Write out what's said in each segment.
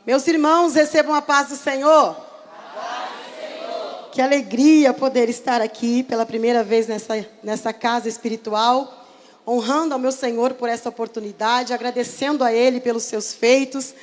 Meus irmãos, recebam a paz do Senhor. Que alegria poder estar aqui pela primeira vez nessa casa espiritual, honrando ao meu Senhor por essa oportunidade, agradecendo a Ele pelos seus feitos,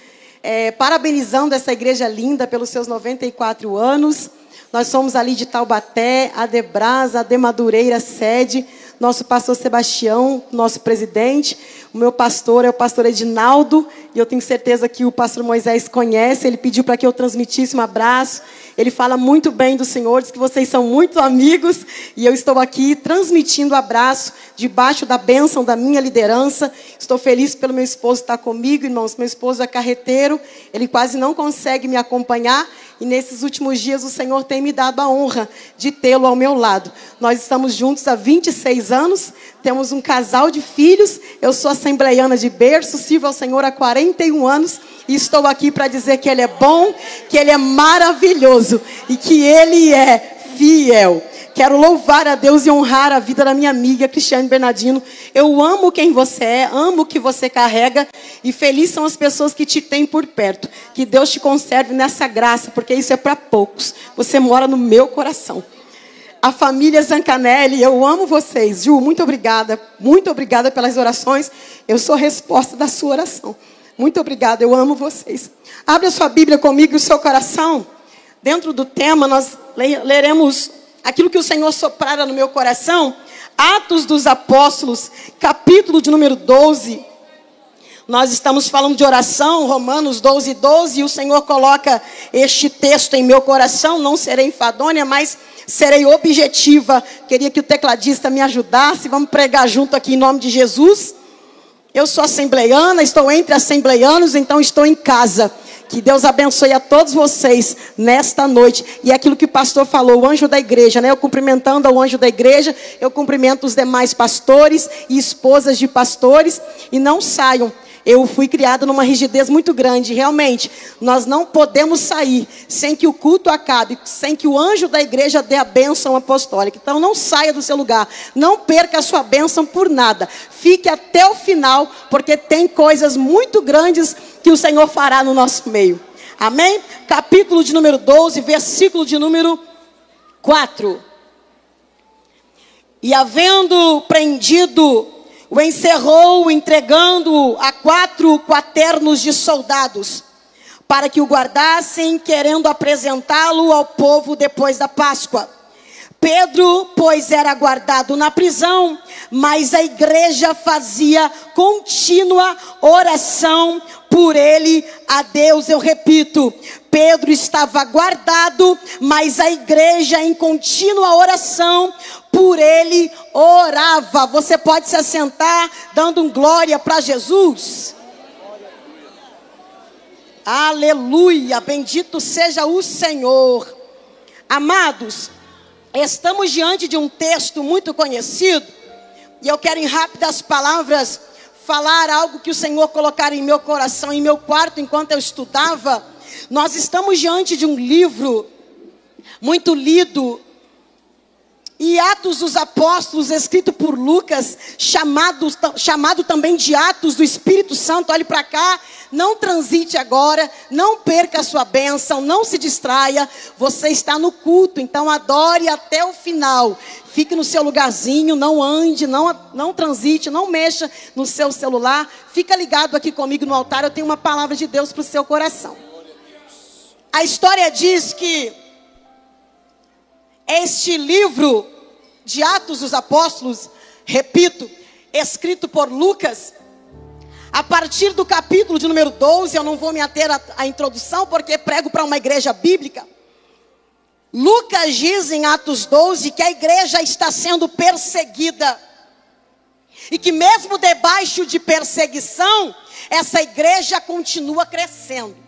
parabenizando essa igreja linda pelos seus 94 anos. Nós somos ali de Taubaté, Adebrasa, Ademadureira, sede. Nosso pastor Sebastião, nosso presidente. O meu pastor é o pastor Edinaldo. E eu tenho certeza que o pastor Moisés conhece. Ele pediu para que eu transmitisse um abraço. Ele fala muito bem do Senhor, diz que vocês são muito amigos. E eu estou aqui transmitindo abraço debaixo da bênção da minha liderança. Estou feliz pelo meu esposo estar comigo, irmãos. Meu esposo é carreteiro. Ele quase não consegue me acompanhar. E nesses últimos dias o Senhor tem me dado a honra de tê-lo ao meu lado. Nós estamos juntos há 26 anos, temos um casal de filhos. Eu sou assembleiana de berço, sirvo ao Senhor há 41 anos. E estou aqui para dizer que Ele é bom, que Ele é maravilhoso e que Ele é fiel. Quero louvar a Deus e honrar a vida da minha amiga Cristiane Bernardino. Eu amo quem você é, amo o que você carrega. E felizes são as pessoas que te têm por perto. Que Deus te conserve nessa graça, porque isso é para poucos. Você mora no meu coração. A família Zancanelli, eu amo vocês. Ju, muito obrigada pelas orações. Eu sou a resposta da sua oração. Muito obrigada, eu amo vocês. Abra sua Bíblia comigo e o seu coração. Dentro do tema, nós leremos aquilo que o Senhor soprara no meu coração. Atos dos Apóstolos, capítulo de número 12. Nós estamos falando de oração, Romanos 12, 12. E o Senhor coloca este texto em meu coração. Não serei enfadonha, mas serei objetiva. Queria que o tecladista me ajudasse. Vamos pregar junto aqui em nome de Jesus. Eu sou assembleiana, estou entre assembleianos, então estou em casa. Que Deus abençoe a todos vocês nesta noite. E é aquilo que o pastor falou, o anjo da igreja, né? Eu cumprimentando ao anjo da igreja, eu cumprimento os demais pastores e esposas de pastores. E não saiam. Eu fui criada numa rigidez muito grande. Realmente, nós não podemos sair sem que o culto acabe, sem que o anjo da igreja dê a bênção apostólica. Então, não saia do seu lugar. Não perca a sua bênção por nada. Fique até o final, porque tem coisas muito grandes que o Senhor fará no nosso meio. Amém? Capítulo de número 12, versículo de número 4. E havendo prendido, o encerrou, entregando-o a 4 quaternos de soldados, para que o guardassem, querendo apresentá-lo ao povo depois da Páscoa. Pedro, pois, era guardado na prisão, mas a igreja fazia contínua oração por ele a Deus. Eu repito, Pedro estava guardado, mas a igreja em contínua oração por ele orava. Você pode se assentar dando um glória para Jesus. Aleluia, bendito seja o Senhor. Amados, estamos diante de um texto muito conhecido. E eu quero em rápidas palavras falar algo que o Senhor colocara em meu coração, em meu quarto enquanto eu estudava. Nós estamos diante de um livro muito lido. E Atos dos Apóstolos, escrito por Lucas, chamado também de Atos do Espírito Santo. Olhe para cá, não transite agora, não perca a sua bênção, não se distraia. Você está no culto, então adore até o final. Fique no seu lugarzinho, não ande, não transite, não mexa no seu celular. Fica ligado aqui comigo no altar, eu tenho uma palavra de Deus para o seu coração. A história diz que este livro de Atos dos Apóstolos, repito, escrito por Lucas, a partir do capítulo de número 12, eu não vou me ater à introdução, porque prego para uma igreja bíblica. Lucas diz em Atos 12 que a igreja está sendo perseguida. E que mesmo debaixo de perseguição, essa igreja continua crescendo.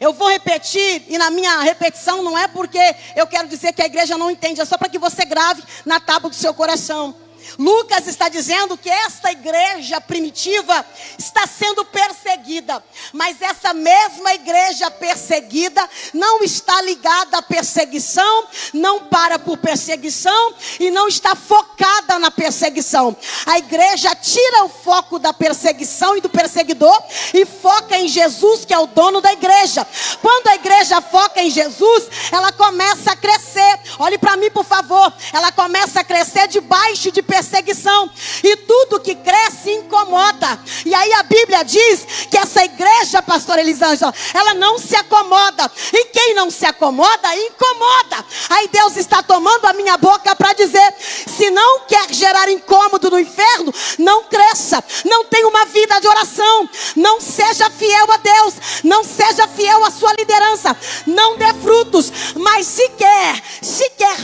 Eu vou repetir, e na minha repetição não é porque eu quero dizer que a igreja não entende, é só para que você grave na tábua do seu coração. Lucas está dizendo que esta igreja primitiva está sendo perseguida, mas essa mesma igreja perseguida não está ligada à perseguição, não para por perseguição e não está focada na perseguição. A igreja tira o foco da perseguição e do perseguidor e foca em Jesus, que é o dono da igreja. Quando a igreja foca em Jesus, ela começa a crescer. Olhe para mim, por favor. Ela começa a crescer debaixo de perseguição, e tudo que cresce incomoda. E aí a Bíblia diz que essa igreja, pastor Elisângela, ela não se acomoda, e quem não se acomoda, incomoda. Aí Deus está tomando a minha boca para dizer: se não quer gerar incômodo no inferno, não cresça, não tenha uma vida de oração, não seja fiel a Deus, não seja fiel à sua liderança, não dê frutos. Mas se quer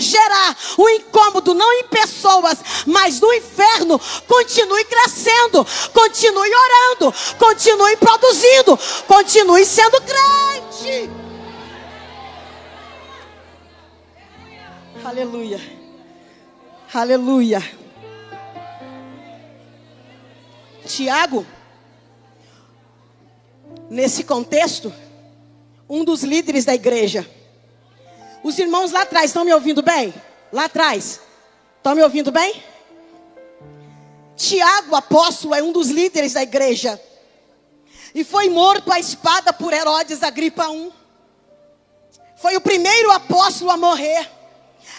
gerar um incômodo, não em pessoas, mas no inferno, continue crescendo, continue orando, continue produzindo, continue sendo crente. Aleluia, aleluia. Tiago, nesse contexto, um dos líderes da igreja. Os irmãos lá atrás, estão me ouvindo bem? Lá atrás, estão me ouvindo bem? Tiago, apóstolo, é um dos líderes da igreja. E foi morto à espada por Herodes Agripa I. Foi o primeiro apóstolo a morrer.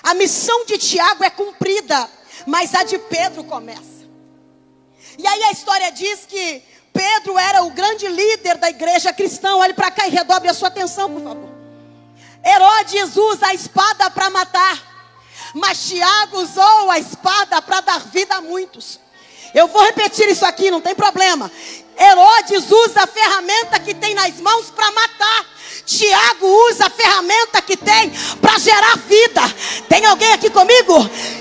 A missão de Tiago é cumprida, mas a de Pedro começa. E aí a história diz que Pedro era o grande líder da igreja cristã. Olhe para cá e redobre a sua atenção, por favor. Herodes usa a espada para matar, mas Tiago usou a espada para dar vida a muitos. Eu vou repetir isso aqui, não tem problema. Herodes usa a ferramenta que tem nas mãos para matar. Tiago usa a ferramenta que tem para gerar vida. Tem alguém aqui comigo?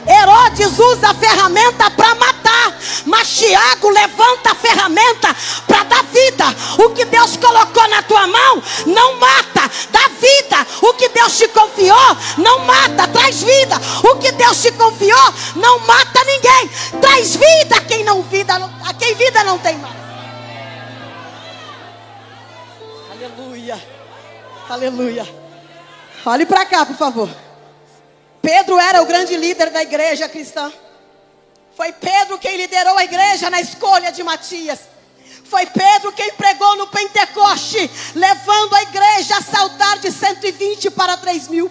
Herodes usa a ferramenta para matar, mas Tiago levanta a ferramenta para dar vida. O que Deus colocou na tua mão não mata, dá vida. O que Deus te confiou não mata, traz vida. O que Deus te confiou não mata ninguém, traz vida a quem vida não tem mais. Aleluia. Aleluia. Olhe para cá, por favor. Pedro era o grande líder da igreja cristã. Foi Pedro quem liderou a igreja na escolha de Matias. Foi Pedro quem pregou no Pentecoste, levando a igreja a saltar de 120 para 3.000.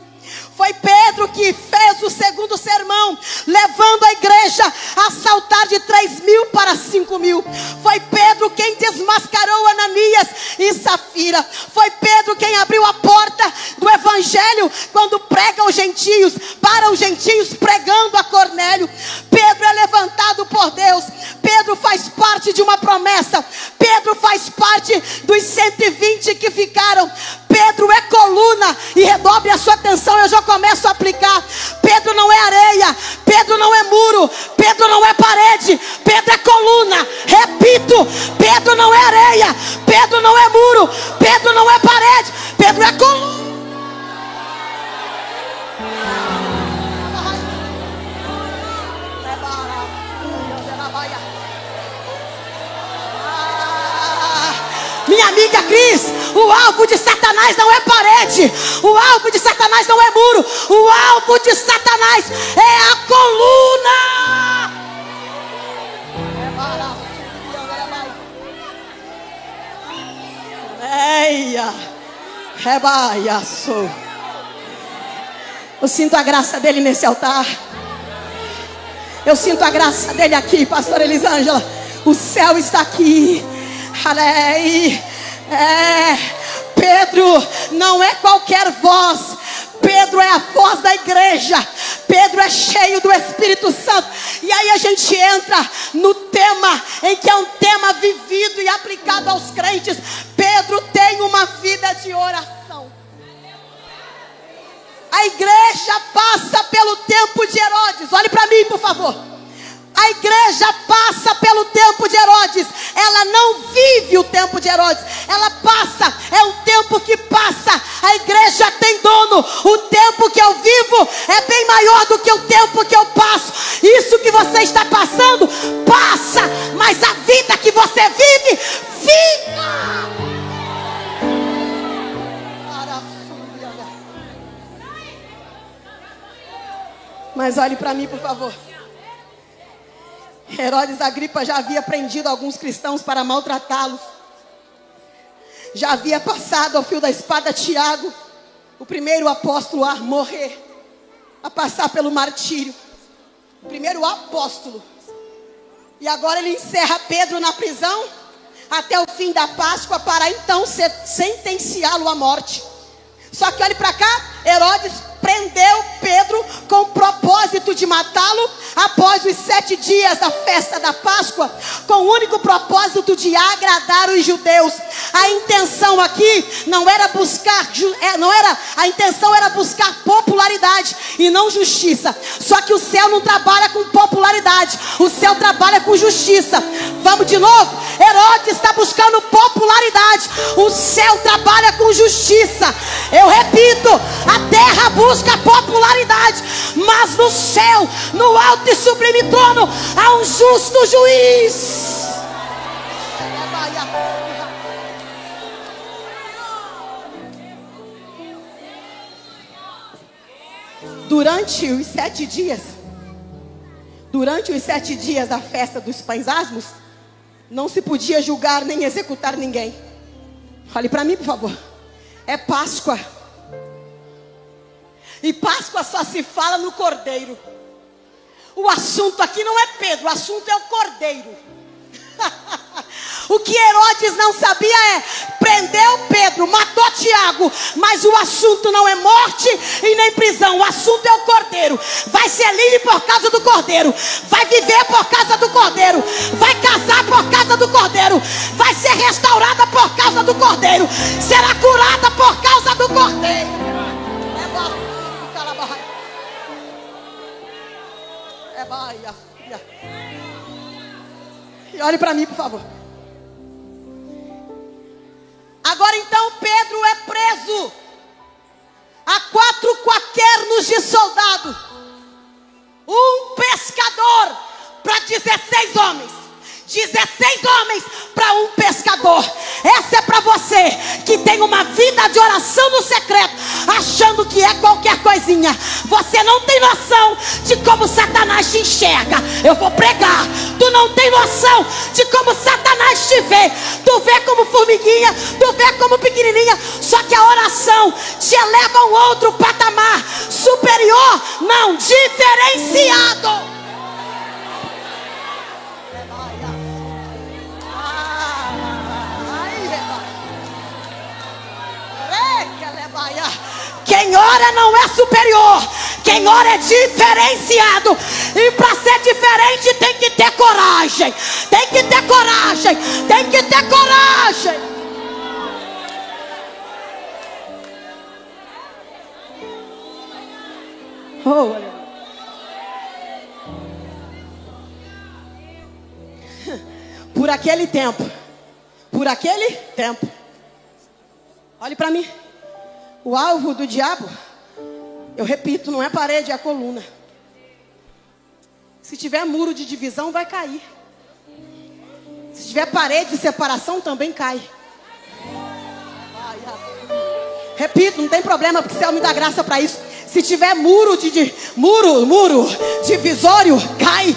Foi Pedro que fez o segundo sermão, levando a igreja a saltar de 3.000 para 5.000. Foi Pedro quem desmascarou Ananias e Safira. Foi Pedro quem abriu a porta do evangelho quando prega aos gentios, para os gentios, pregando a Cornélio. Pedro é levantado por Deus. Pedro faz parte de uma promessa. Pedro faz parte dos 120 que ficaram. Pedro é coluna, e redobre a sua atenção, eu já começo a aplicar. Pedro não é areia, Pedro não é muro, Pedro não é parede, Pedro é coluna. Repito, Pedro não é areia, Pedro não é muro, Pedro não é parede, Pedro é coluna. Minha amiga Cris, o alvo de Satanás não é parede, o alvo de Satanás não é muro, o alvo de Satanás é a coluna. Eia, rebaia, sou. Eu sinto a graça dele nesse altar. Eu sinto a graça dele aqui, pastor Elisângela. O céu está aqui. Pedro não é qualquer voz. Pedro é a voz da igreja. Pedro é cheio do Espírito Santo. E aí a gente entra no tema, em que é um tema vivido e aplicado aos crentes. Pedro tem uma vida de oração. A igreja passa pelo tempo de Herodes. Olhe para mim, por favor. A igreja passa pelo tempo de Herodes. Ela não vive o tempo de Herodes. Ela passa, é um tempo que passa. A igreja tem dono. O tempo que eu vivo é bem maior do que o tempo que eu passo. Isso que você está passando vida que você vive fica. Mas olhe para mim, por favor. Herodes Agripa já havia prendido alguns cristãos para maltratá-los. Já havia passado ao fio da espada Tiago, o primeiro apóstolo a morrer, a passar pelo martírio. O primeiro apóstolo. E agora ele encerra Pedro na prisão até o fim da Páscoa para então sentenciá-lo à morte. Só que olhe para cá, Herodes prendeu Pedro com o propósito de matá-lo após os 7 dias da festa da Páscoa, com o único propósito de agradar os judeus. A intenção aqui não era buscar, a intenção era buscar popularidade e não justiça. Só que o céu não trabalha com popularidade, o céu trabalha com justiça. Vamos de novo? Herodes está buscando popularidade, o céu trabalha com justiça. Eu repito, a terra busca popularidade, mas no céu, no alto e sublime trono, há um justo juiz. Durante os 7 dias da festa dos pães asmos, não se podia julgar nem executar ninguém. Olhe para mim, por favor. É Páscoa. E Páscoa só se fala no Cordeiro. O assunto aqui não é Pedro, o assunto é o Cordeiro. O que Herodes não sabia é: prendeu Pedro, matou Tiago, mas o assunto não é morte e nem prisão, o assunto é o Cordeiro. Vai ser livre por causa do Cordeiro, vai viver por causa do Cordeiro, vai casar por causa do Cordeiro, vai ser restaurada por causa do Cordeiro, será curada por causa do Cordeiro. E olhe para mim, por favor. Agora então Pedro é preso a 4 quaternos de soldado, um pescador para 16 homens, 16 homens para um pescador. Essa é para você que tem uma vida de oração no secreto, achando que é qualquer coisinha. Você não tem noção de como Satanás te enxerga. Eu vou pregar. Tu não tem noção de como Satanás te vê. Tu vê como formiguinha, tu vê como pequenininha. Só que a oração te eleva a um outro patamar superior, não, diferenciado. Quem ora não é superior, quem ora é diferenciado. E para ser diferente tem que ter coragem. Tem que ter coragem. Tem que ter coragem. Oh, por aquele tempo, olhe para mim. O alvo do diabo, eu repito, não é a parede, é a coluna. Se tiver muro de divisão, vai cair. Se tiver parede de separação, também cai. Repito, não tem problema, porque o céu me dá graça para isso. Se tiver muro divisório, cai.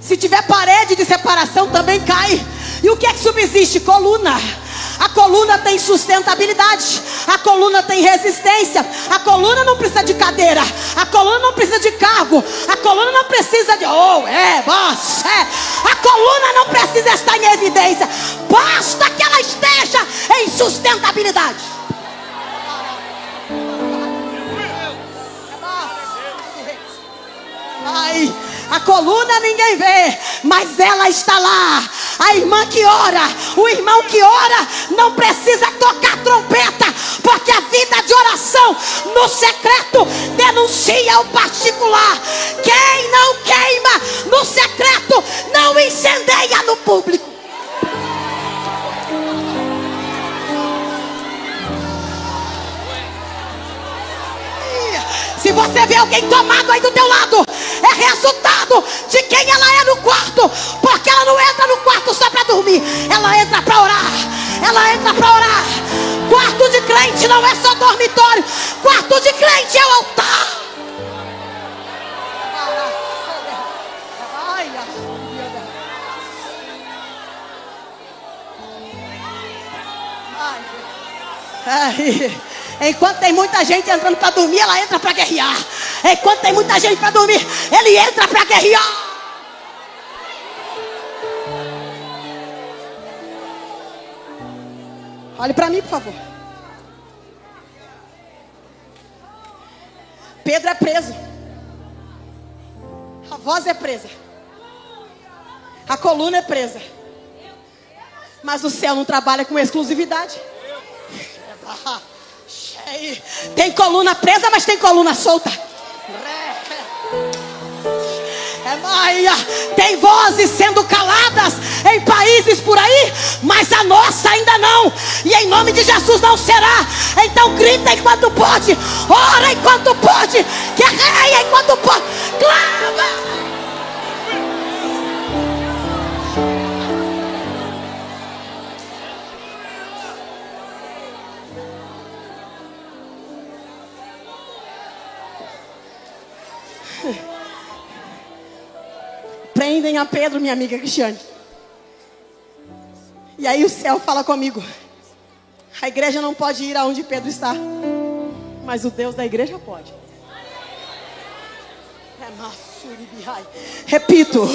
Se tiver parede de separação, também cai. E o que é que subsiste? Coluna. A coluna tem sustentabilidade, a coluna tem resistência, a coluna não precisa de cadeira, a coluna não precisa de cargo, a coluna não precisa de a coluna não precisa estar em evidência, basta que ela esteja em sustentabilidade. Ai, a coluna ninguém vê, mas ela está lá. A irmã que ora, o irmão que ora, não precisa tocar trompeta, porque a vida de oração no secreto denuncia o particular. Quem não queima no secreto, não incendeia no público. Se você vê alguém tomado aí do teu lado, é resultado lado de quem ela é no quarto, porque ela não entra no quarto só para dormir, ela entra para orar, ela entra para orar. Quarto de crente não é só dormitório, quarto de crente é o altar. Enquanto tem muita gente entrando para dormir, ela entra para guerrear. Enquanto tem muita gente para dormir, ele entra para guerrear. Olhe para mim, por favor. Pedro é preso. A voz é presa. A coluna é presa. Mas o céu não trabalha com exclusividade. Tem coluna presa, mas tem coluna solta. Tem vozes sendo caladas em países por aí, mas a nossa ainda não. E em nome de Jesus não será. Então grita enquanto pode, ora enquanto pode, guerreia enquanto pode, clama. Prendem a Pedro, minha amiga Cristiane. E aí o céu fala comigo: a igreja não pode ir aonde Pedro está, mas o Deus da igreja pode. Repito,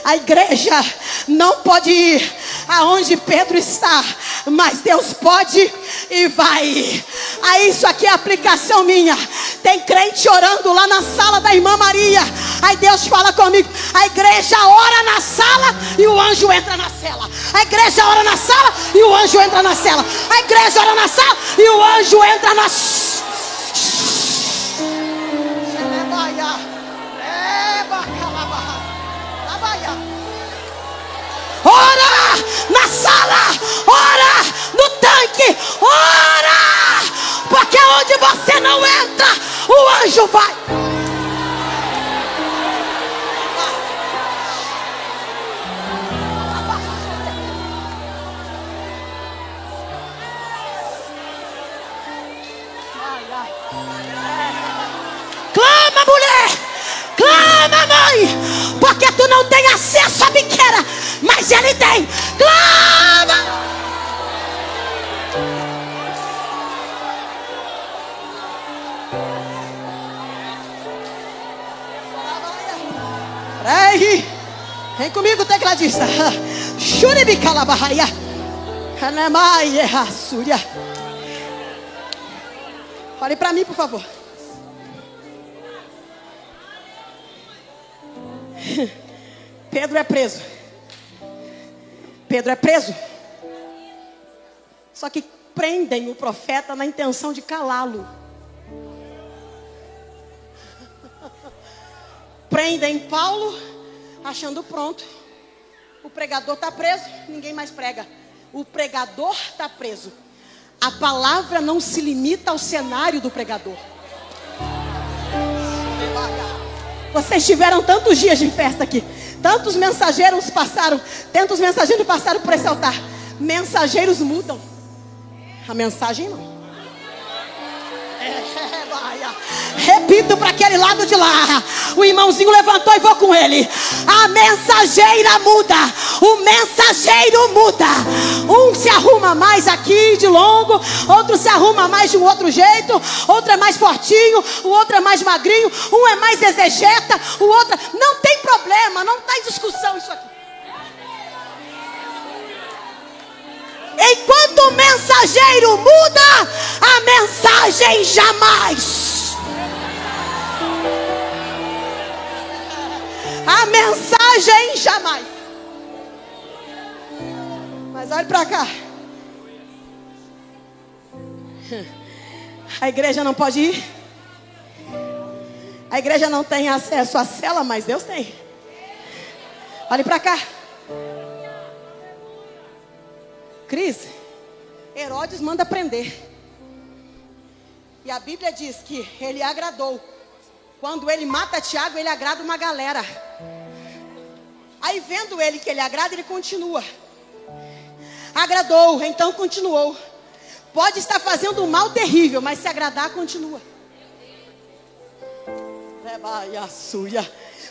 a igreja não pode ir aonde Pedro está, mas Deus pode e vai. Aí isso aqui é aplicação minha. Tem crente orando lá na sala da irmã Maria. Aí Deus fala comigo: a igreja ora na sala e o anjo entra na cela. A igreja ora na sala e o anjo entra na cela. A igreja ora na sala e o anjo entra na ora na sala, ora no tanque, ora, porque onde você não entra, o anjo vai. Clama, mulher, clama, mãe, porque tu não tem acesso à biqueira, mas ele tem. Clama. Ei, vem comigo, tecladista. Shuribicalabahaia. Hanamaia Rasuria. Olhe para mim, por favor. Pedro é preso. Pedro é preso. Só que prendem o profeta na intenção de calá-lo. Prendem Paulo, achando pronto. O pregador está preso, ninguém mais prega. O pregador está preso. A palavra não se limita ao cenário do pregador. Vocês tiveram tantos dias de festa aqui. Tantos mensageiros passaram por esse altar. Mensageiros mudam. A mensagem não. Repito para aquele lado de lá. O irmãozinho levantou e vou com ele. A mensageira muda. O mensageiro muda. Um se arruma mais aqui de longo, outro se arruma mais de um outro jeito, outro é mais fortinho, o outro é mais magrinho, um é mais exegeta, o outro... Não tem problema, não está em discussão isso aqui. Enquanto o mensageiro muda, a mensagem jamais. A mensagem jamais. Mas olhe para cá. A igreja não pode ir. A igreja não tem acesso à cela, mas Deus tem. Olhe para cá. Cris, Herodes manda prender. E a Bíblia diz que ele agradou. Quando ele mata Tiago, ele agrada uma galera. Aí vendo ele que ele agrada, ele continua. Agradou, então continuou. Pode estar fazendo um mal terrível, mas se agradar, continua.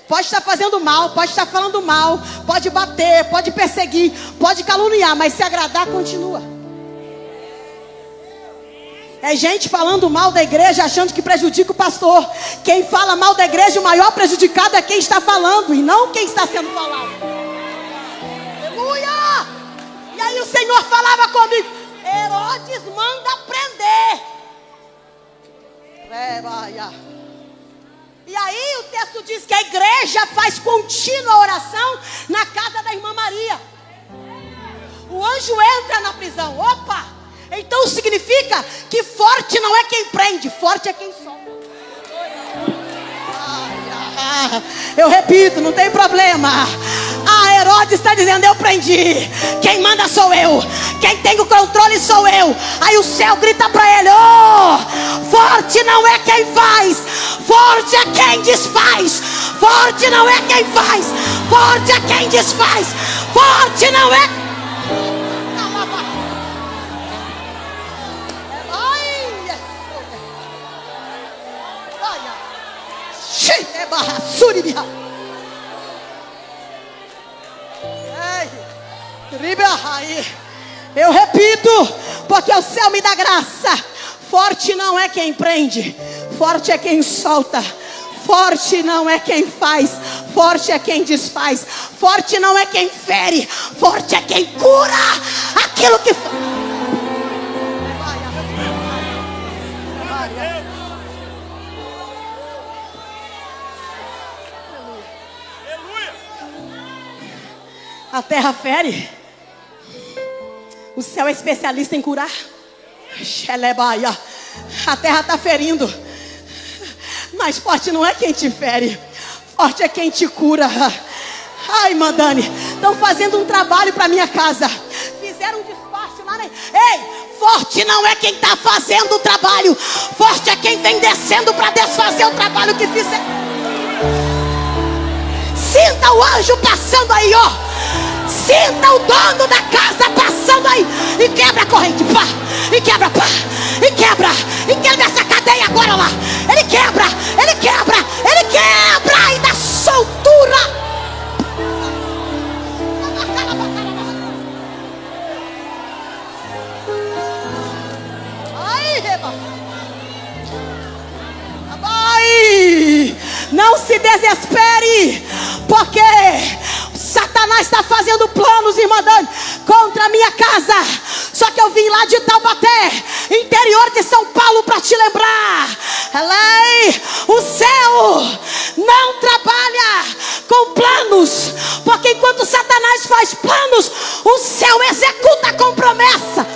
Pode estar fazendo mal, pode estar falando mal, pode bater, pode perseguir, pode caluniar, mas se agradar, continua. É gente falando mal da igreja, achando que prejudica o pastor. Quem fala mal da igreja, o maior prejudicado é quem está falando, e não quem está sendo falado. Aleluia! E aí o Senhor falava comigo: Herodes manda prender. E aí o texto diz que a igreja faz contínua oração na casa da irmã Maria. O anjo entra na prisão. Opa! Então significa que forte não é quem prende, forte é quem solta. Eu repito, não tem problema. Herodes está dizendo: eu prendi, quem manda sou eu, quem tem o controle sou eu. Aí o céu grita para ele: oh, forte não é quem faz, forte é quem desfaz. Forte não é quem faz, forte é quem desfaz. Forte não é. Eu repito, porque o céu me dá graça. Forte não é quem prende, forte é quem solta. Forte não é quem faz, forte é quem desfaz. Forte não é quem fere, forte é quem cura aquilo que a terra fere, o céu é especialista em curar. A terra está ferindo, mas forte não é quem te fere, forte é quem te cura. Ai, Mandani, estão fazendo um trabalho para minha casa, fizeram um despacho lá, né? Ei, forte não é quem está fazendo o trabalho, forte é quem vem descendo para desfazer o trabalho que fizer. Sinta o anjo passando aí, ó. Sinta o dono da casa passando aí. E quebra a corrente, pá. E quebra, pá. E quebra essa cadeia agora lá. Ele quebra, ele quebra, ele quebra e dá soltura. Ai, não se desespere, porque Satanás está fazendo planos, irmã Dani, contra a minha casa. Só que eu vim lá de Taubaté, interior de São Paulo, para te lembrar. O céu não trabalha com planos, porque enquanto Satanás faz planos, o céu executa com promessa.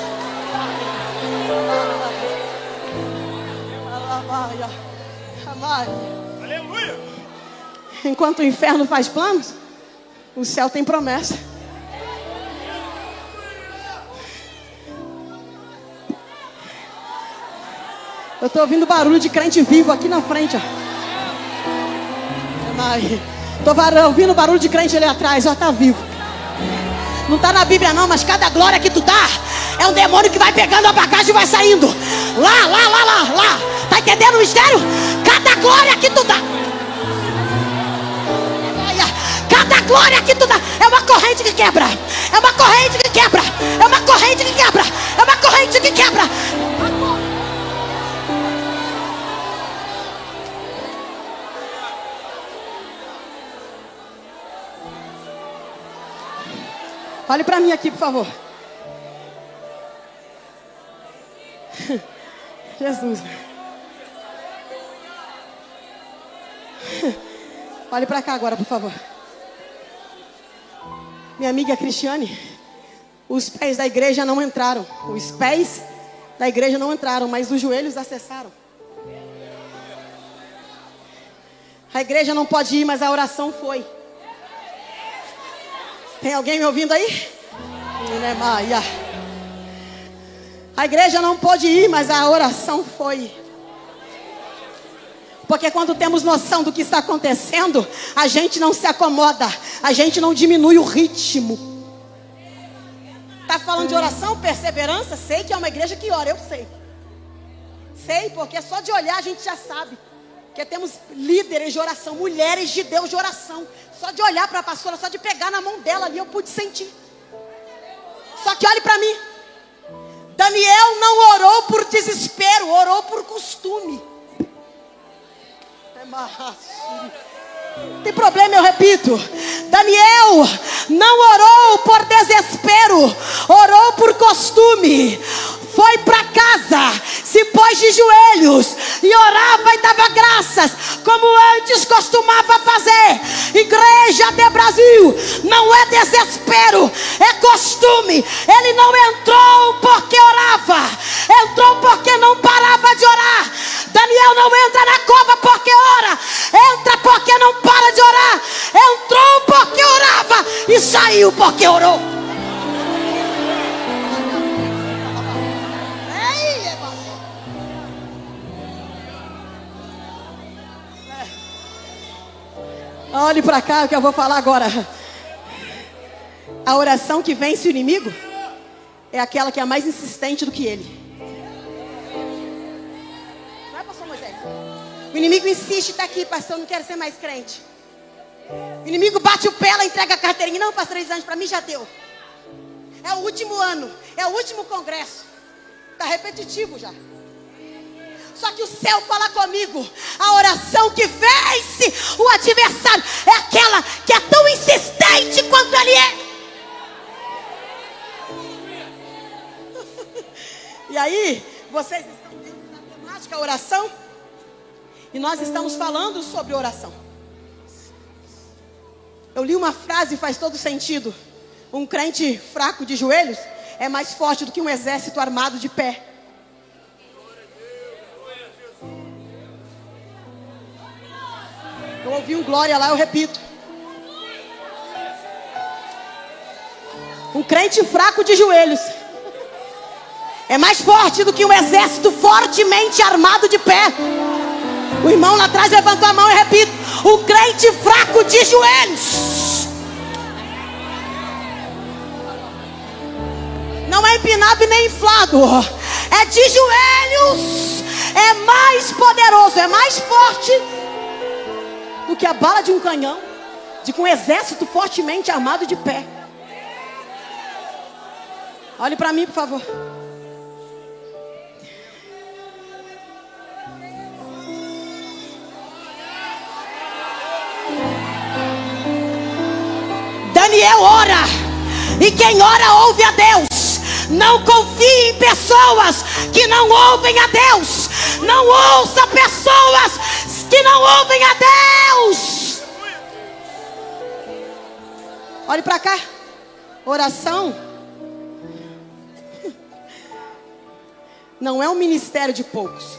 Aleluia. Enquanto o inferno faz planos, o céu tem promessa. Eu estou ouvindo barulho de crente vivo aqui na frente, ó. Estou ouvindo barulho de crente ali atrás, ó, tá vivo. Não está na Bíblia não, mas cada glória que tu dá é um demônio que vai pegando a bagagem e vai saindo. Lá. Tá entendendo o mistério? Cada glória que tu dá, cada glória que tu dá é uma corrente que quebra. É uma corrente que quebra. É uma corrente que quebra. É uma corrente que quebra. Olhe para mim aqui, por favor. Jesus. Olhe para cá agora, por favor. Minha amiga Cristiane, os pés da igreja não entraram. Os pés da igreja não entraram, mas os joelhos acessaram. A igreja não pode ir, mas a oração foi. Tem alguém me ouvindo aí? A igreja não pode ir, mas a oração foi. Porque quando temos noção do que está acontecendo, a gente não se acomoda, a gente não diminui o ritmo. Está falando de oração, perseverança? Sei que é uma igreja que ora, eu sei. Sei, porque só de olhar a gente já sabe. Porque temos líderes de oração, mulheres de Deus de oração. Só de olhar para a pastora, só de pegar na mão dela ali, eu pude sentir. Só que olhe para mim. Daniel não orou por desespero, orou por costume. Tem problema, eu repito. Daniel não orou por desespero, orou por costume. Foi para casa, se pôs de joelhos e orava e dava graças, como antes costumava fazer. Igreja de Brasil, não é desespero, é costume. Ele não entrou porque orava, entrou porque não parava de orar. Daniel não entra na cova porque ora, entra porque não para de orar. Entrou porque orava e saiu porque orou. Olhe para cá o que eu vou falar agora. A oração que vence o inimigo é aquela que é mais insistente do que ele. Não é, pastor Moisés? O inimigo insiste, está aqui, pastor, eu não quero ser mais crente. O inimigo bate o pé, ela entrega a carteirinha. Não, pastor Elisângela, para mim já deu. É o último ano, é o último congresso. Está repetitivo já. Só que o céu fala comigo. A oração que vence o adversário é aquela que é tão insistente quanto ele é. E aí, vocês estão dentro da temática oração. E nós estamos falando sobre oração. Eu li uma frase e faz todo sentido. Um crente fraco de joelhos é mais forte do que um exército armado de pé. Eu ouvi um glória lá, eu repito. Um crente fraco de joelhos é mais forte do que um exército fortemente armado de pé. O irmão lá atrás levantou a mão e eu repito. Um crente fraco de joelhos não é empinado e nem inflado, é de joelhos. É mais poderoso, é mais forte do que a bala de um canhão, de um exército fortemente armado de pé. Olhe para mim, por favor. Daniel ora, e quem ora ouve a Deus. Não confie em pessoas que não ouvem a Deus. Não ouça pessoas que não ouvem a Deus. Olhe para cá. Oração não é um ministério de poucos.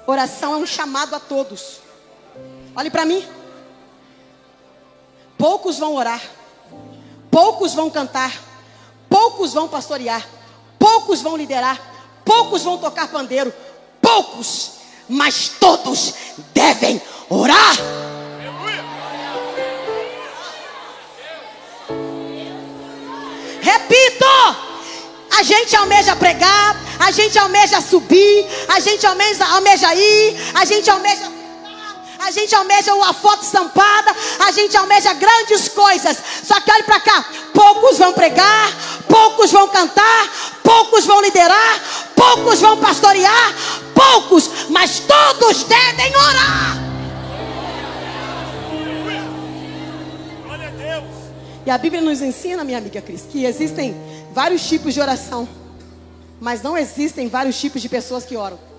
Oração é um chamado a todos. Olhe para mim. Poucos vão orar, poucos vão cantar, poucos vão pastorear, poucos vão liderar, poucos vão tocar pandeiro, poucos, mas todos devem orar. Repito, a gente almeja pregar, a gente almeja subir, a gente almeja ir, a gente almeja uma foto estampada, a gente almeja grandes coisas. Só que olhe para cá, poucos vão pregar, poucos vão cantar, poucos vão liderar, poucos vão pastorear, poucos, mas todos devem orar. Glória a Deus. E a Bíblia nos ensina, minha amiga Cris, que existem vários tipos de oração, mas não existem vários tipos de pessoas que oram.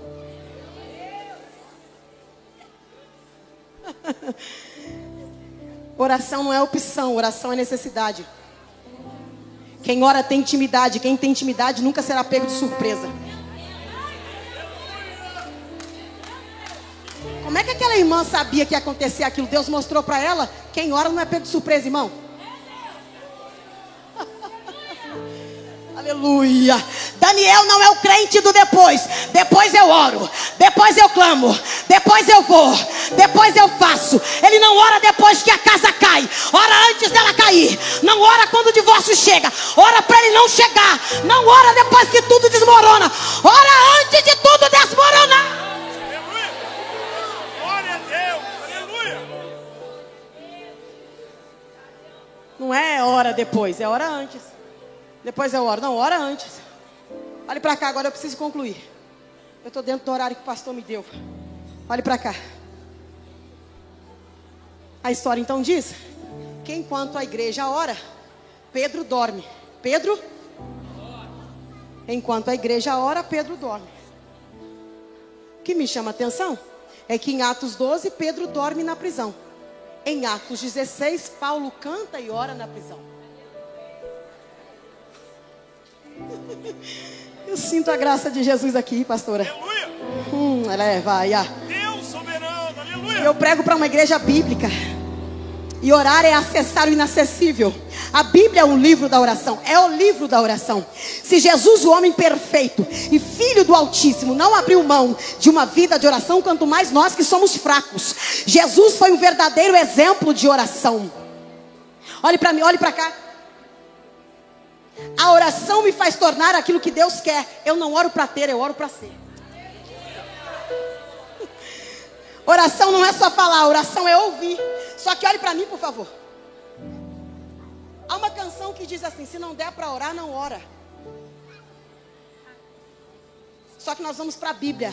Oração não é opção, oração é necessidade. Quem ora tem intimidade, quem tem intimidade nunca será pego de surpresa. Como é que aquela irmã sabia que ia acontecer aquilo? Deus mostrou para ela. Quem ora não é pego de surpresa, irmão. Aleluia. Daniel não é o crente do depois. Depois eu oro, depois eu clamo, depois eu vou, depois eu faço. Ele não ora depois que a casa cai, ora antes dela cair. Não ora quando o divórcio chega, ora para ele não chegar. Não ora depois que tudo desmorona, ora antes de tudo desmoronar. Não é hora depois, é hora antes. Depois eu oro, não, hora antes. Olhe para cá, agora eu preciso concluir. Eu estou dentro do horário que o pastor me deu. Olhe para cá. A história então diz que enquanto a igreja ora, Pedro dorme. Pedro? Enquanto a igreja ora, Pedro dorme. O que me chama a atenção é que em Atos 12, Pedro dorme na prisão. Em Atos 16, Paulo canta e ora na prisão. Eu sinto a graça de Jesus aqui, pastora. Aleluia. Vai. Deus soberano, aleluia. Eu prego para uma igreja bíblica. E orar é acessar o inacessível. A Bíblia é um livro da oração. É o livro da oração. Se Jesus, o homem perfeito e filho do Altíssimo, não abriu mão de uma vida de oração, quanto mais nós que somos fracos. Jesus foi um verdadeiro exemplo de oração. Olhe para mim, olhe para cá. A oração me faz tornar aquilo que Deus quer. Eu não oro para ter, eu oro para ser. Oração não é só falar, oração é ouvir. Só que olhe para mim, por favor. Há uma canção que diz assim: se não der para orar, não ora. Só que nós vamos para a Bíblia.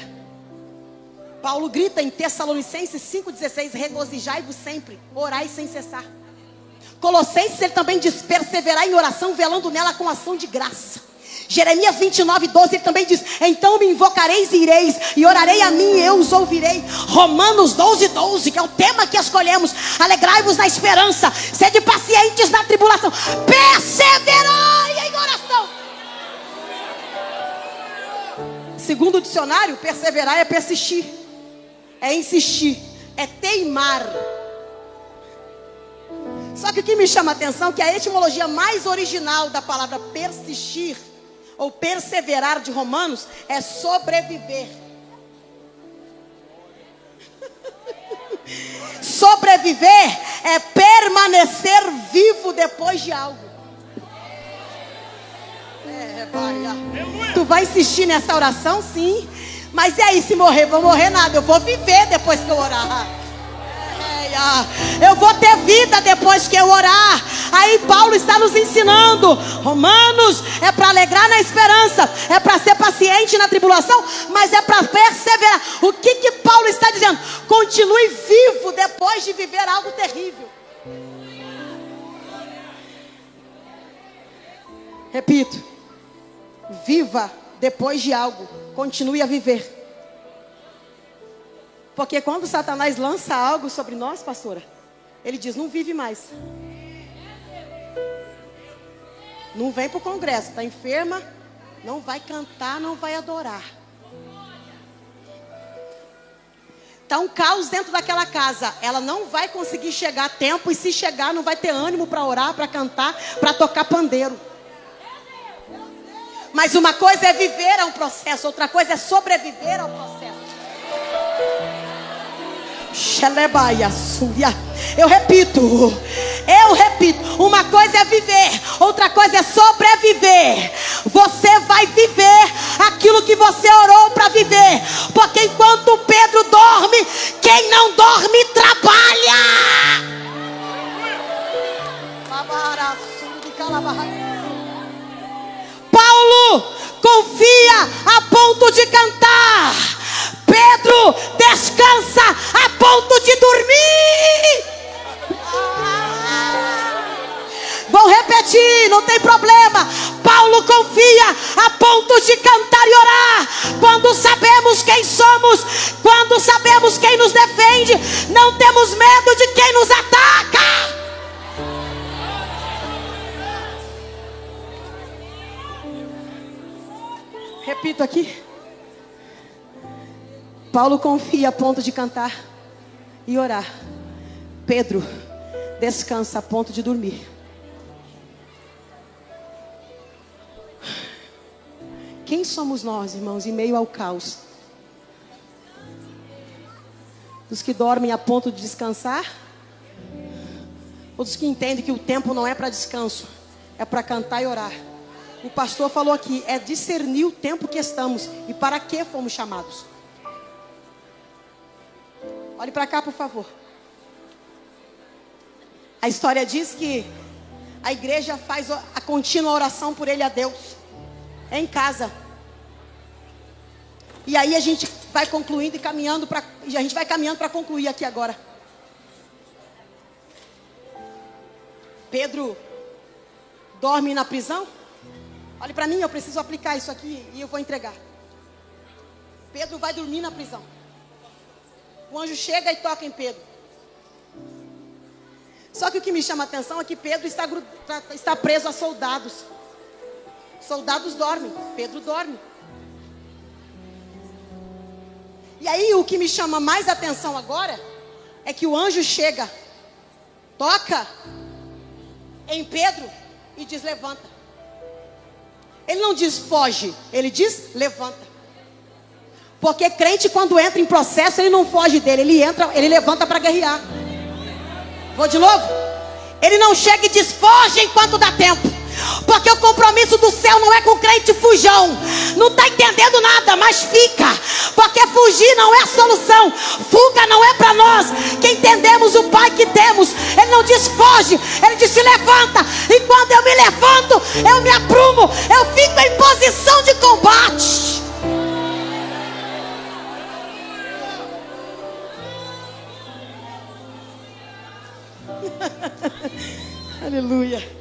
Paulo grita em Tessalonicenses 5,16: regozijai-vos sempre, orai sem cessar. Colossenses ele também diz: perseverar em oração, velando nela com ação de graça. Jeremias 29,12 ele também diz: então me invocareis e ireis, e orarei a mim e eu os ouvirei. Romanos 12,12, que é o tema que escolhemos: alegrai-vos na esperança, sede pacientes na tribulação, perseverai em oração. Segundo o dicionário, perseverar é persistir, é insistir, é teimar. Só que o que me chama a atenção é que a etimologia mais original da palavra persistir ou perseverar de Romanos é sobreviver. Sobreviver é permanecer vivo depois de algo. Tu vai insistir nessa oração? Sim. Mas e aí, se morrer? Vou morrer nada, eu vou viver depois que eu orar. Eu vou ter vida depois que eu orar. Aí Paulo está nos ensinando. Romanos é para alegrar na esperança, é para ser paciente na tribulação, mas é para perseverar. O que Paulo está dizendo? Continue vivo depois de viver algo terrível. Repito: viva depois de algo, continue a viver. Porque quando Satanás lança algo sobre nós, pastora, ele diz: não vive mais. Não vem para o congresso, está enferma, não vai cantar, não vai adorar. Está um caos dentro daquela casa, ela não vai conseguir chegar a tempo, e se chegar não vai ter ânimo para orar, para cantar, para tocar pandeiro. Mas uma coisa é viver a um processo, outra coisa é sobreviver ao processo. Eu repito, uma coisa é viver, outra coisa é sobreviver. Você vai viver aquilo que você orou para viver, porque enquanto Pedro dorme, quem não dorme trabalha. Paulo confia a ponto de cantar. Pedro descansa a ponto de dormir. Vou repetir, não tem problema. Paulo confia a ponto de cantar e orar. Quando sabemos quem somos, quando sabemos quem nos defende, não temos medo de quem nos ataca. Repito aqui. Paulo confia a ponto de cantar e orar. Pedro descansa a ponto de dormir. somos nós, irmãos, em meio ao caos? Dos que dormem a ponto de descansar? Ou dos que entendem que o tempo não é para descanso, é para cantar e orar? O pastor falou aqui, é discernir o tempo que estamos e para que fomos chamados. Olhe para cá, por favor. A história diz que a igreja faz a contínua oração por ele a Deus. É em casa. E aí a gente vai concluindo e caminhando para... A gente vai caminhando para concluir aqui agora. Pedro dorme na prisão. Olhe para mim, eu preciso aplicar isso aqui e eu vou entregar. Pedro vai dormir na prisão. O anjo chega e toca em Pedro. Só que o que me chama a atenção é que Pedro está preso a soldados. Soldados dormem, Pedro dorme. E aí o que me chama mais atenção agora é que o anjo chega, toca em Pedro e diz: levanta. Ele não diz foge, ele diz levanta. Porque crente, quando entra em processo, ele não foge dele, ele levanta para guerrear. Vou de novo? Ele não chega e diz foge enquanto dá tempo. Porque o compromisso do céu não é com crente fujão. Não está entendendo nada, mas fica. Porque fugir não é a solução. Fuga não é para nós que entendemos o Pai que temos. Ele não diz foge, ele diz se levanta. E quando eu me levanto, eu me aprumo, eu fico em posição de combate. Aleluia.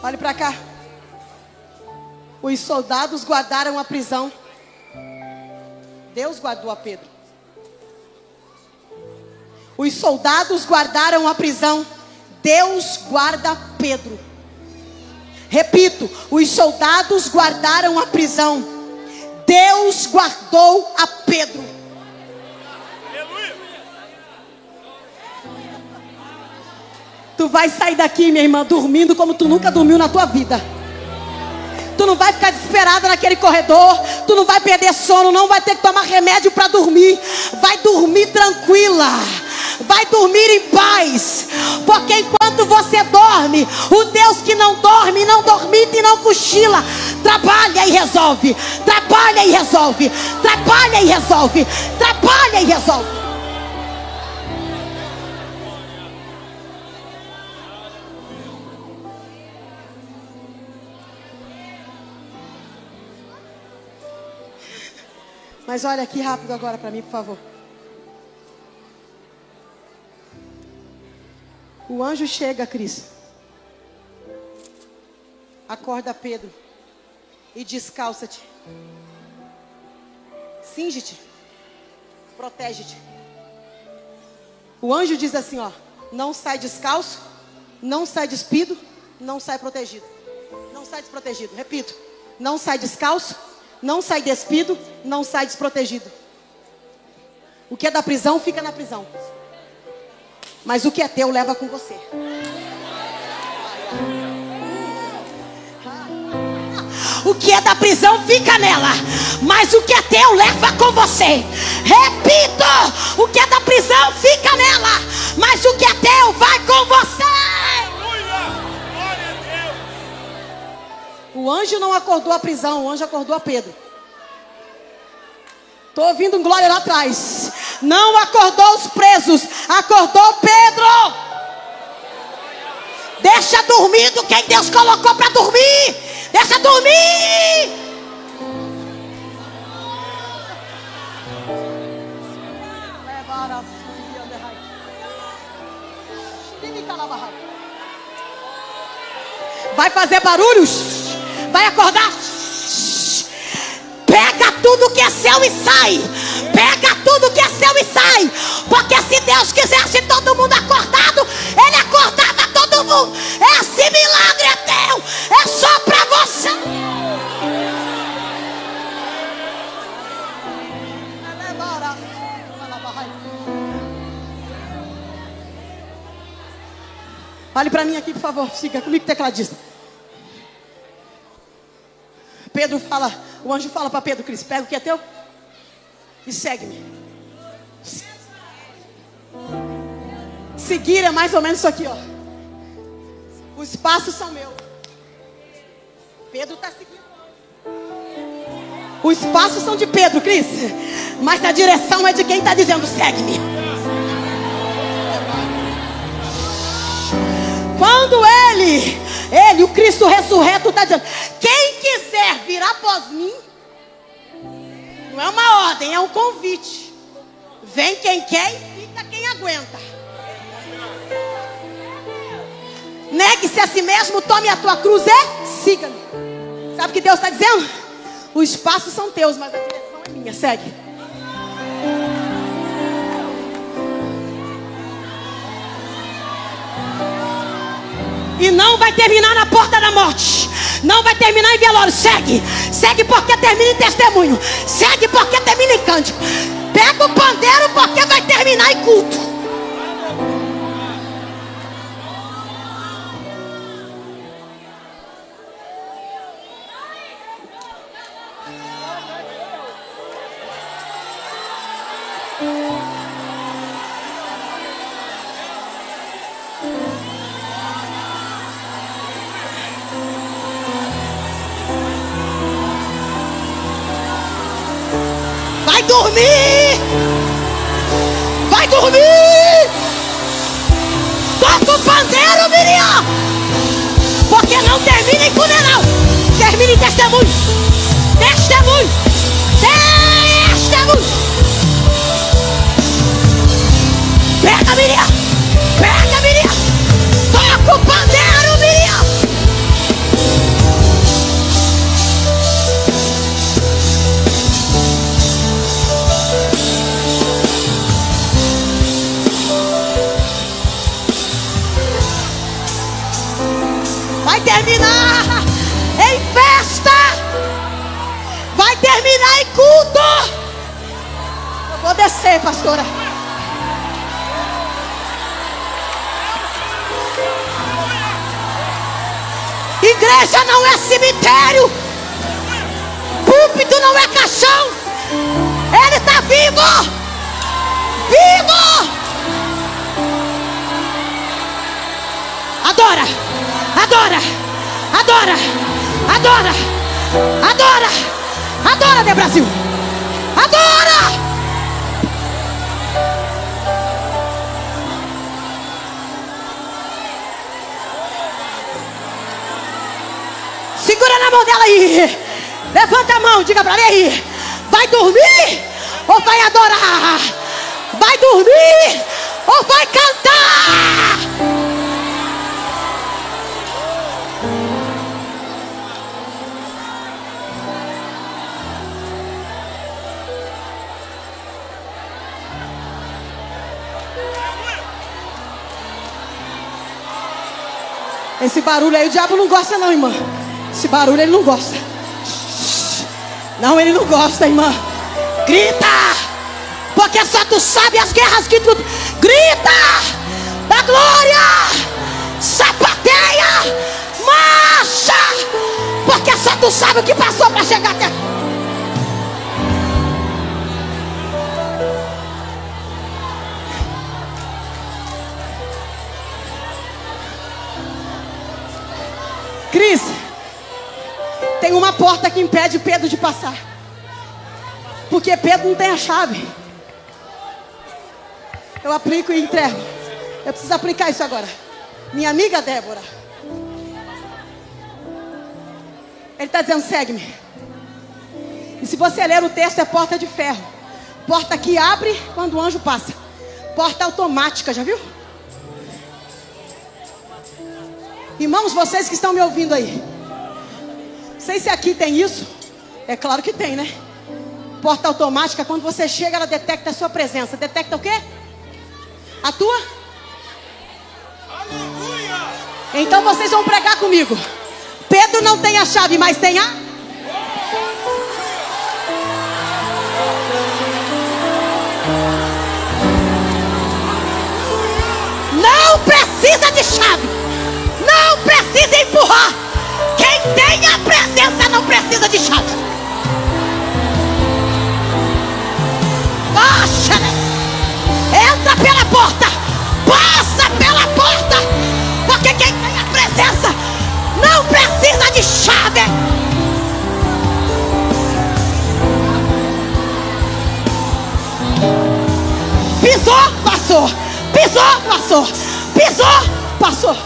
Olhe para cá. Os soldados guardaram a prisão. Deus guardou a Pedro. Os soldados guardaram a prisão. Deus guarda Pedro. Repito, os soldados guardaram a prisão. Deus guardou a Pedro. Tu vai sair daqui, minha irmã, dormindo como tu nunca dormiu na tua vida. Tu não vai ficar desesperada naquele corredor. Tu não vai perder sono, não vai ter que tomar remédio para dormir. Vai dormir tranquila. Vai dormir em paz. Porque enquanto você dorme, o Deus que não dorme, não dormita e não cochila, trabalha e resolve. Trabalha e resolve. Trabalha e resolve. Trabalha e resolve. Mas olha aqui rápido agora para mim, por favor. O anjo chega, Cris. Acorda Pedro. E descalça-te. Cinge-te. Protege-te. O anjo diz assim, ó. Não sai descalço. Não sai despido. Não sai protegido. Não sai desprotegido. Repito. Não sai descalço. Não sai despido, não sai desprotegido. O que é da prisão, fica na prisão. Mas o que é teu, leva com você. O que é da prisão, fica nela. Mas o que é teu, leva com você. Repito, o que é da prisão, fica nela. Mas o que é teu, vai com você. O anjo não acordou a prisão, o anjo acordou a Pedro. Estou ouvindo um glória lá atrás. Não acordou os presos, acordou Pedro. Deixa dormindo quem Deus colocou para dormir. Deixa dormir. Vai fazer barulhos. Vai acordar. Pega tudo que é seu e sai. Pega tudo que é seu e sai. Porque se Deus quisesse todo mundo acordado, Ele acordava todo mundo. Esse milagre é teu. É só para você. Olhe para mim aqui, por favor. Fica comigo, tecladista. Pedro fala, o anjo fala para Pedro, Cris, pega o que é teu e segue-me. Seguir é mais ou menos isso aqui, ó. Os passos são meus. Pedro está seguindo. Os passos são de Pedro, Cris, mas a direção é de quem está dizendo, segue-me. Quando ele, o Cristo ressurreto, está dizendo, quem quiser vir após mim, não é uma ordem, é um convite. Vem quem quer e fica quem aguenta. Negue-se a si mesmo, tome a tua cruz e siga-me. Sabe o que Deus está dizendo? Os passos são teus, mas a direção é minha, segue. E não vai terminar na porta da morte. Não vai terminar em velório. Segue. Segue porque termina em testemunho. Segue porque termina em cântico. Pega o pandeiro porque vai terminar em culto. Vai dormir! Vai dormir! Toca o pandeiro, Miriam! Porque não termina em funeral, termina em testemunho. Testemunho! Testemunho! Pega, Miriam! Pega, Miriam! Toca o pandeiro, Miriam! Vai terminar em festa. Vai terminar em culto. Eu vou descer, pastora. Igreja não é cemitério. Púlpito não é caixão. Ele está vivo. Vivo. Adora. Adora, adora, adora, adora, adora, de Brasil, adora. Segura na mão dela aí, levanta a mão, diga pra ela aí, vai dormir ou vai adorar? Vai dormir ou vai cantar? Esse barulho aí o diabo não gosta não, irmã. Esse barulho ele não gosta. Não, ele não gosta, irmã. Grita! Porque só tu sabe as guerras que tu... Grita! Da glória! Sapateia! Marcha! Porque só tu sabe o que passou para chegar até... Cris, tem uma porta que impede Pedro de passar. Porque Pedro não tem a chave. Eu aplico e entrego. Eu preciso aplicar isso agora. Minha amiga Débora. Ele está dizendo, segue-me. E se você ler o texto, é porta de ferro. Porta que abre quando o anjo passa. Porta automática, já viu? Irmãos, vocês que estão me ouvindo aí, não sei se aqui tem isso. É claro que tem, né? Porta automática, quando você chega, ela detecta a sua presença. Detecta o quê? A tua? Aleluia! Então vocês vão pregar comigo. Pedro não tem a chave, mas tem a... Não precisa de chave. Não precisa empurrar. Quem tem a presença, não precisa de chave. Baixa, né? Entra pela porta, passa pela porta, porque quem tem a presença não precisa de chave. Pisou, passou. Pisou, passou. Pisou, passou.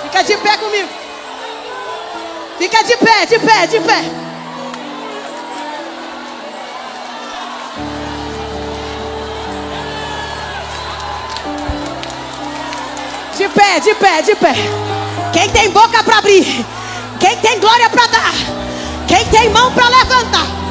Fica de pé comigo. Fica de pé, de pé, de pé. De pé, de pé, de pé. Quem tem boca para abrir, quem tem glória para dar, quem tem mão para levantar.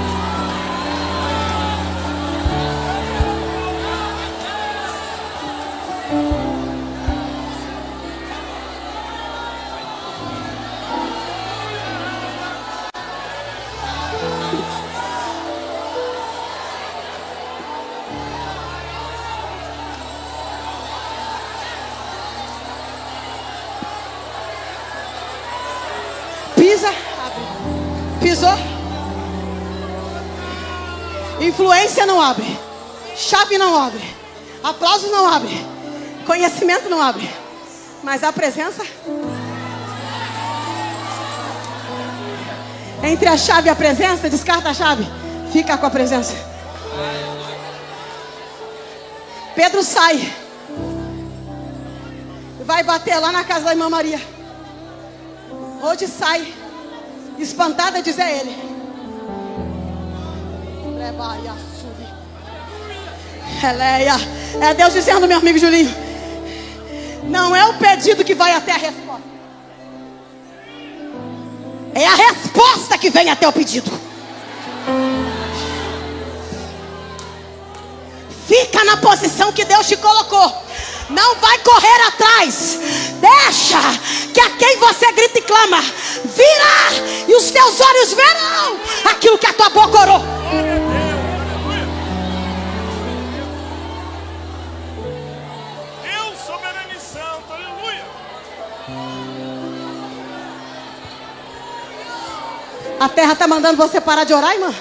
Pisa, abre. Pisou. Influência não abre. Chave não abre. Aplausos não abre. Conhecimento não abre. Mas a presença. Entre a chave e a presença, descarta a chave. Fica com a presença. Pedro sai. Vai bater lá na casa da irmã Maria. Rode sai, espantada, diz a ele. Eleia. É Deus dizendo, meu amigo Julinho, não é o pedido que vai até a resposta, é a resposta que vem até o pedido. Fica na posição que Deus te colocou. Não vai correr atrás. Deixa que a quem você grita e clama virá, e os teus olhos verão aquilo que a tua boca orou. Deus soberano e santo, aleluia. A terra está mandando você parar de orar, irmã.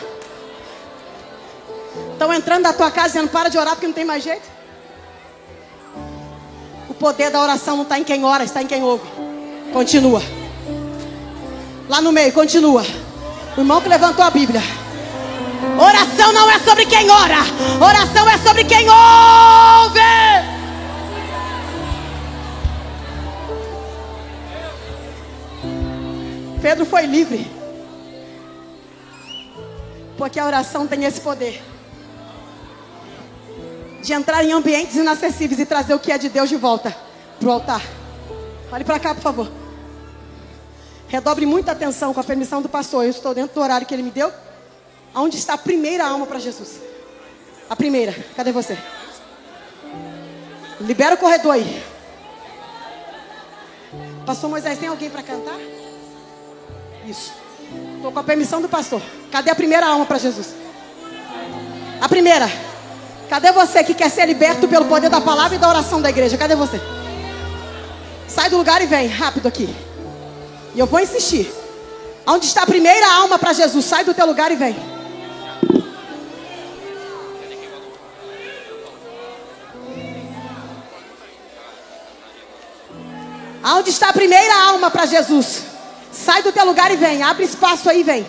Estão entrando na tua casa dizendo para de orar porque não tem mais jeito. O poder da oração não está em quem ora, está em quem ouve. Continua. Lá no meio, continua. O irmão que levantou a Bíblia. Oração não é sobre quem ora. Oração é sobre quem ouve. Pedro foi livre. Porque a oração tem esse poder de entrar em ambientes inacessíveis e trazer o que é de Deus de volta para o altar. Olhe para cá, por favor. Redobre muita atenção com a permissão do pastor. Eu estou dentro do horário que ele me deu. Onde está a primeira alma para Jesus? A primeira. Cadê você? Libera o corredor aí. Pastor Moisés, tem alguém para cantar? Isso. Estou com a permissão do pastor. Cadê a primeira alma para Jesus? A primeira. Cadê você que quer ser liberto pelo poder da palavra e da oração da igreja? Cadê você? Sai do lugar e vem, rápido aqui. E eu vou insistir. Onde está a primeira alma para Jesus? Sai do teu lugar e vem. Onde está a primeira alma para Jesus? Sai do teu lugar e vem. Abre espaço aí e vem.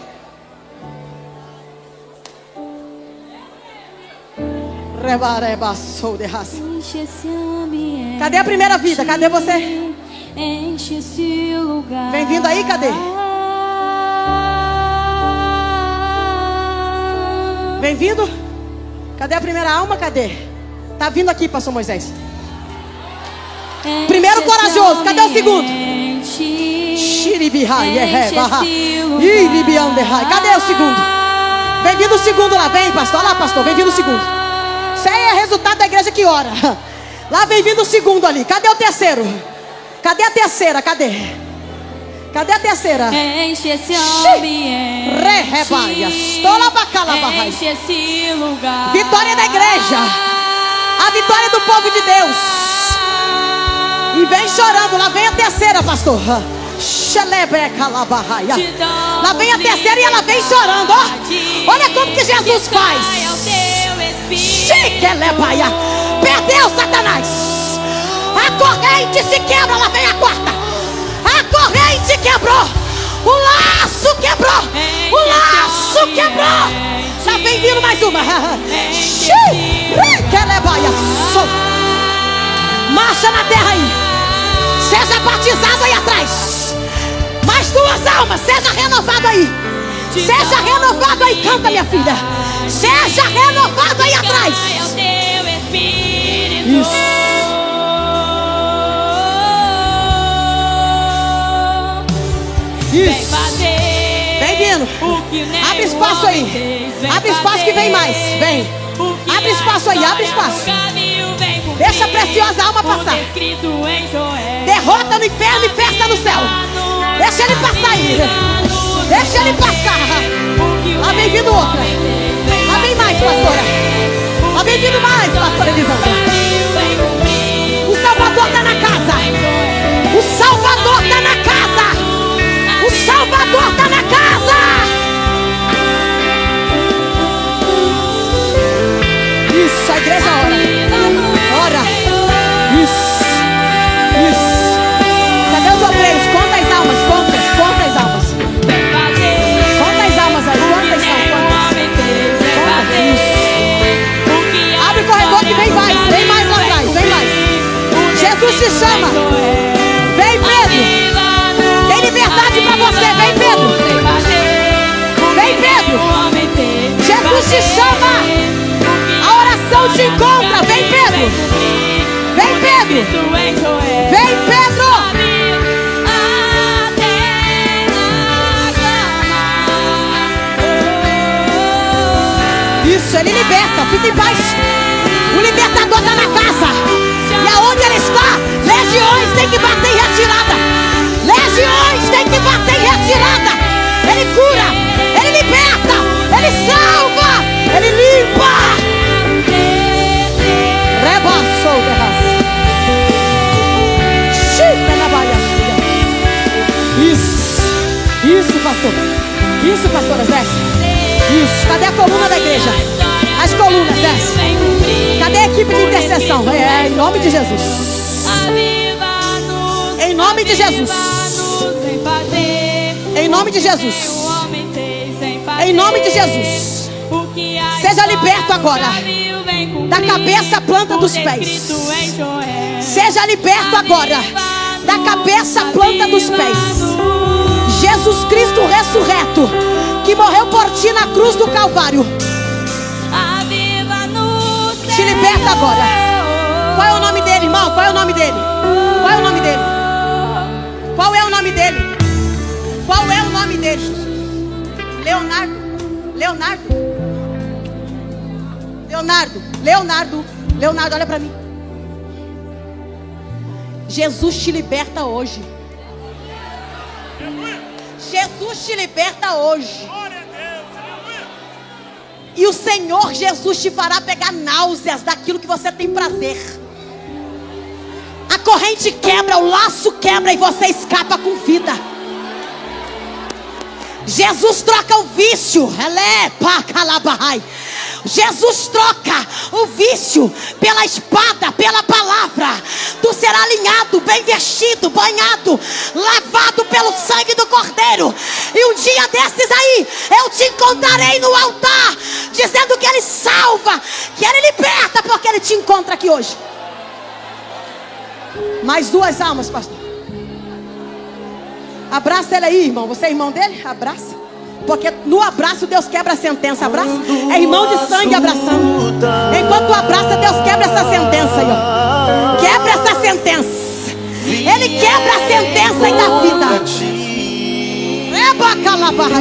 Cadê a primeira vida? Cadê você? Vem vindo aí, cadê? Vem vindo? Cadê a primeira alma? Cadê? Tá vindo aqui, pastor Moisés. Primeiro corajoso, cadê o segundo? Cadê o segundo? Vem vindo o segundo lá, vem pastor, olha lá pastor, vem vindo o segundo. Isso aí é resultado da igreja que ora. Lá vem vindo o segundo ali, cadê o terceiro? Cadê a terceira, cadê? Cadê a terceira? Enche esse ambiente, enche esse lugar. Vitória da igreja, a vitória do povo de Deus. E vem chorando. Lá vem a terceira, pastor. Xelebeca labarraia. Lá vem a terceira e ela vem chorando, ó. Olha como que Jesus faz. Chiquelebaia. Perdeu, Satanás. A corrente se quebra. Lá vem a quarta. A corrente quebrou. O laço quebrou. O laço quebrou. Já vem vindo mais uma. Chiquelebaia. Marcha na terra aí. Seja batizado aí atrás. Mais duas almas. Seja renovado aí. Seja renovado aí. Canta, minha filha. Seja renovado aí atrás. Isso. Isso. Vem vindo. Abre espaço aí. Abre espaço que vem mais. Vem. Abre espaço aí. Abre espaço. Deixa a preciosa alma passar. Derrota no inferno e festa no céu. Deixa ele passar aí. Deixa ele passar. Lá vem vindo outra. Lá vem mais, pastora. Lá vem vindo mais, pastora Elisandra. O Salvador está na casa. O Salvador está na casa. O Salvador está na casa. Isso, a igreja ora. Ora. Isso. Isso. Cadê os obreiros? Conta as almas. Conta as almas. Conta as almas aí. Quantas são? Conta. Isso. Abre o corredor que vem mais. Vem mais lá atrás. Vem mais. Jesus te chama. Vem, Pedro. Tem liberdade pra você. Vem, Pedro. Vem, Pedro. Jesus te chama. A oração te encontra. Vem, Pedro. Vem, Pedro. Vem, Pedro. Isso, ele liberta. Fica em paz. O libertador está na casa. E aonde ele está, legiões têm que bater em retirada. Legiões têm que bater em retirada. Ele cura. Ele liberta. Ele salva. Ele limpa. Rebaçou de raça. Chica na baia. Isso. Isso, pastor. Isso, pastora, desce. Isso. Cadê a coluna da igreja? As colunas, desce. Cadê a equipe de intercessão? Em nome de Jesus. Em nome de Jesus. Em nome de Jesus. Em nome de Jesus. Seja liberto agora. Da cabeça à planta dos pés. Seja liberto agora. Da cabeça à planta dos pés. Jesus Cristo ressurreto, que morreu por ti na cruz do Calvário, te liberta agora. Qual é o nome dele, irmão? Qual é o nome dele? Qual é o nome dele? Qual é o nome dele? Qual é o nome dele? Leonardo. Leonardo, olha para mim. Jesus te liberta hoje. Jesus te liberta hoje. E o Senhor Jesus te fará pegar náuseas daquilo que você tem prazer. A corrente quebra, o laço quebra e você escapa com vida. Jesus troca o vício. Jesus troca o vício pela espada, pela palavra. Tu serás alinhado, bem vestido, banhado, lavado pelo sangue do Cordeiro. E um dia desses aí, eu te encontrarei no altar, dizendo que Ele salva, que Ele liberta, porque Ele te encontra aqui hoje. Mais duas almas, pastor. Abraça ele aí, irmão. Você é irmão dele? Abraça. Porque no abraço Deus quebra a sentença. Abraça. É irmão de sangue abraçando. Enquanto tu abraça, Deus quebra essa sentença aí, ó. Quebra essa sentença. Ele quebra a sentença aí da vida.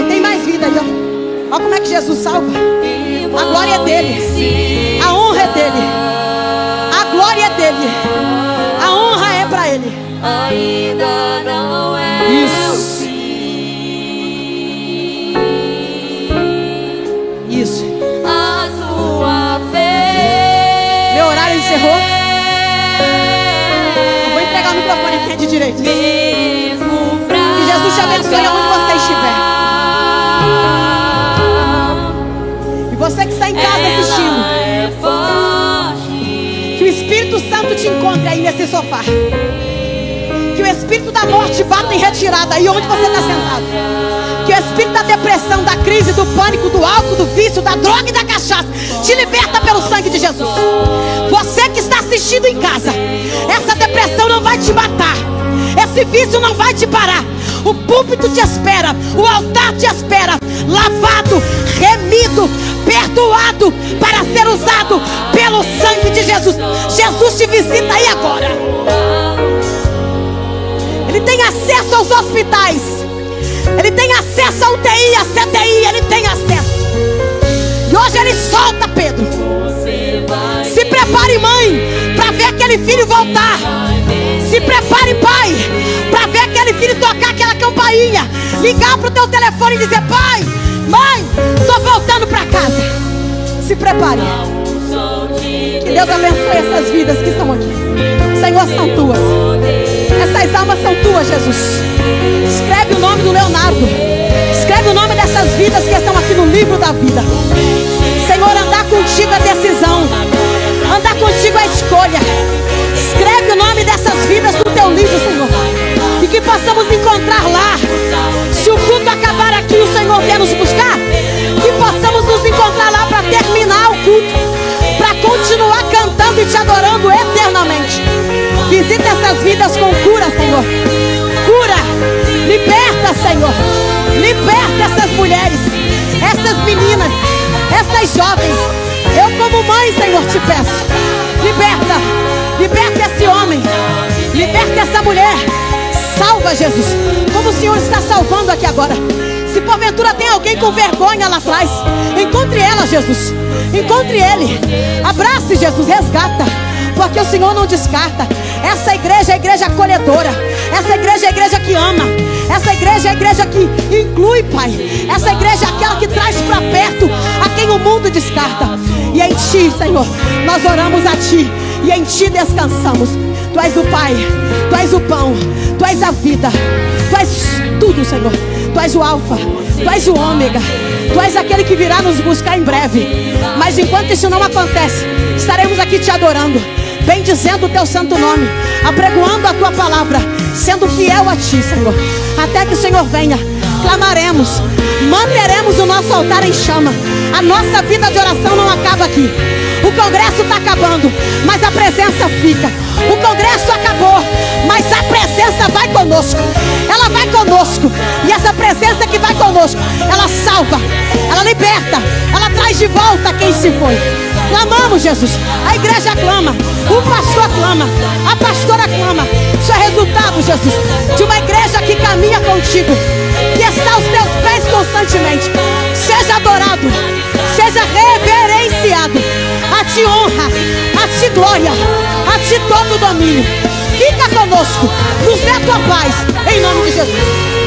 Tem mais vida aí, ó. Olha como é que Jesus salva. A glória é dele. A honra é dele. A glória é dele. A honra é para ele. Ainda não é isso. Isso. A sua fé. Meu horário encerrou. Eu vou entregar o microfone. direito. mesmo Que Jesus te abençoe onde você estiver. E você que está em casa assistindo, é forte. que o Espírito Santo te encontre aí nesse sofá. Que o espírito da morte bata em retirada aí onde você está sentado. Que o espírito da depressão, da crise, do pânico, do álcool, do vício, da droga e da cachaça te liberta pelo sangue de Jesus. Você que está assistindo em casa, essa depressão não vai te matar. Esse vício não vai te parar. O púlpito te espera, o altar te espera, lavado, remido, perdoado, para ser usado pelo sangue de Jesus. Jesus te visita aí agora. Ele tem acesso aos hospitais. Ele tem acesso à UTI, à CTI. Ele tem acesso. E hoje ele solta Pedro. Se prepare, mãe, para ver aquele filho voltar. Se prepare, pai, para ver aquele filho tocar aquela campainha. Ligar pro teu telefone e dizer: pai, mãe, estou voltando para casa. Se prepare. Que Deus abençoe essas vidas que estão aqui. Senhor, são tuas. Essas almas são tuas, Jesus. Escreve o nome do Leonardo. Escreve o nome dessas vidas que estão aqui no livro da vida. Senhor, andar contigo é decisão. Andar contigo é escolha. Escreve o nome dessas vidas no teu livro, Senhor. E que possamos encontrar lá. Se o culto acabar aqui, o Senhor vier nos buscar, que possamos nos encontrar lá para terminar o culto, para continuar cantando e te adorando eternamente. Visita essas vidas com cura, Senhor. Cura, liberta, Senhor. Liberta essas mulheres, essas meninas, essas jovens. Eu como mãe, Senhor, te peço. Liberta, liberta esse homem. Liberta essa mulher. Salva, Jesus, como o Senhor está salvando aqui agora. Se porventura tem alguém com vergonha lá atrás, encontre ela, Jesus. Encontre ele. Abrace, Jesus, resgata. Porque o Senhor não descarta. Essa igreja é a igreja acolhedora. Essa igreja é a igreja que ama. Essa igreja é a igreja que inclui, Pai. Essa igreja é aquela que traz para perto a quem o mundo descarta. E em Ti, Senhor, nós oramos a Ti. E em Ti descansamos. Tu és o Pai, Tu és o pão, Tu és a vida, Tu és tudo, Senhor. Tu és o alfa, Tu és o ômega. Tu és aquele que virá nos buscar em breve. Mas enquanto isso não acontece, estaremos aqui te adorando, bendizendo o Teu santo nome, apregoando a Tua palavra, sendo fiel a Ti, Senhor. Até que o Senhor venha, clamaremos, manteremos o nosso altar em chama. A nossa vida de oração não acaba aqui. O congresso está acabando, mas a presença fica. O congresso acabou, mas a presença vai conosco. Ela vai conosco. E essa presença que vai conosco, ela salva, ela liberta, ela traz de volta quem se foi. Clamamos, Jesus. A igreja clama, o pastor clama, a pastora clama. Isso é resultado, Jesus, de uma igreja que caminha contigo, que está aos teus pés constantemente. Seja adorado, seja reverenciado. A Ti honra, a Ti glória, a Ti todo domínio. Fica conosco, nos dê a Tua paz, em nome de Jesus.